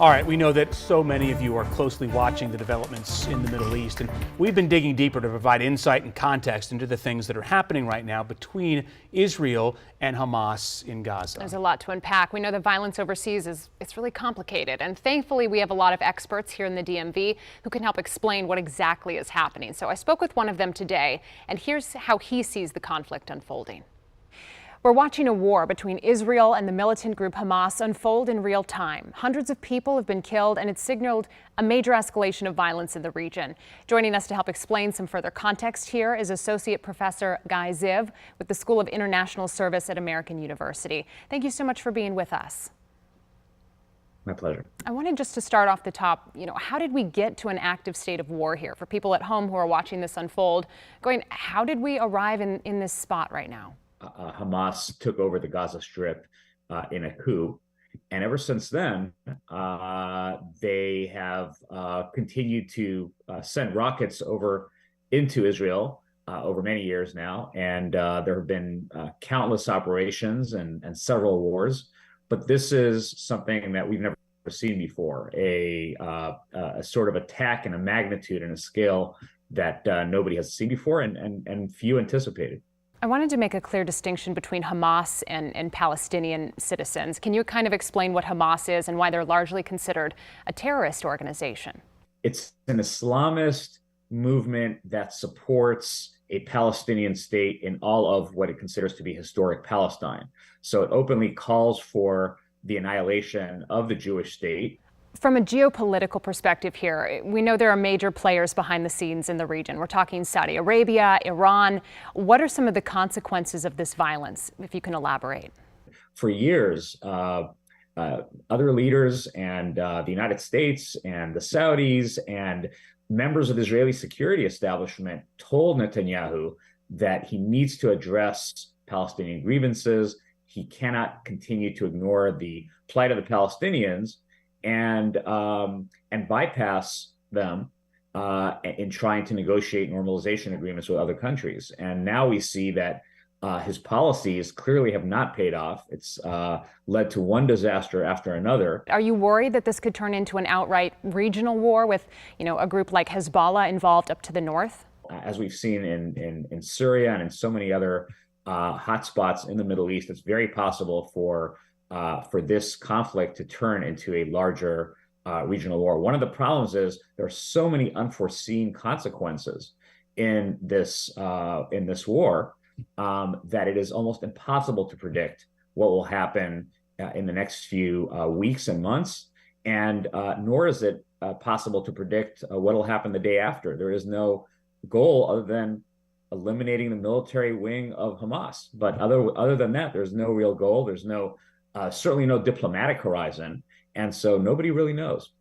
All right, we know that so many of you are closely watching the developments in the Middle East, and we've been digging deeper to provide insight and context into the things that are happening right now between Israel and Hamas in Gaza. There's a lot to unpack. We know the violence overseas it's really complicated, and thankfully we have a lot of experts here in the DMV who can help explain what exactly is happening. So I spoke with one of them today, and here's how he sees the conflict unfolding. We're watching a war between Israel and the militant group Hamas unfold in real time. Hundreds of people have been killed, and it's signaled a major escalation of violence in the region. Joining us to help explain some further context here is Associate Professor Guy Ziv with the School of International Service at American University. Thank you so much for being with us. My pleasure. I wanted just to start off the top, how did we get to an active state of war here? For people at home who are watching this unfold, how did we arrive in this spot right now? Hamas took over the Gaza Strip in a coup. And ever since then, they have continued to send rockets over into Israel over many years now. And there have been countless operations and several wars. But this is something that we've never seen before, a sort of attack in a magnitude and a scale that nobody has seen before and few anticipated. I wanted to make a clear distinction between Hamas and Palestinian citizens. Can you kind of explain what Hamas is and why they're largely considered a terrorist organization? It's an Islamist movement that supports a Palestinian state in all of what it considers to be historic Palestine. So it openly calls for the annihilation of the Jewish state. From a geopolitical perspective here, we know there are major players behind the scenes in the region. We're talking Saudi Arabia, Iran. What are some of the consequences of this violence, if you can elaborate? For years, other leaders and the United States and the Saudis and members of the Israeli security establishment told Netanyahu that he needs to address Palestinian grievances. He cannot continue to ignore the plight of the Palestinians and bypass them in trying to negotiate normalization agreements with other countries. And now we see that his policies clearly have not paid off. It's led to one disaster after another. Are you worried that this could turn into an outright regional war with, a group like Hezbollah involved up to the north? As we've seen in Syria and in so many other hotspots in the Middle East, it's very possible for this conflict to turn into a larger regional war. One of the problems is there are so many unforeseen consequences in this war that it is almost impossible to predict what will happen in the next few weeks and months, and nor is it possible to predict what will happen the day after. There is no goal other than eliminating the military wing of Hamas. But other than that, there's no real goal. There's certainly no diplomatic horizon. And so nobody really knows.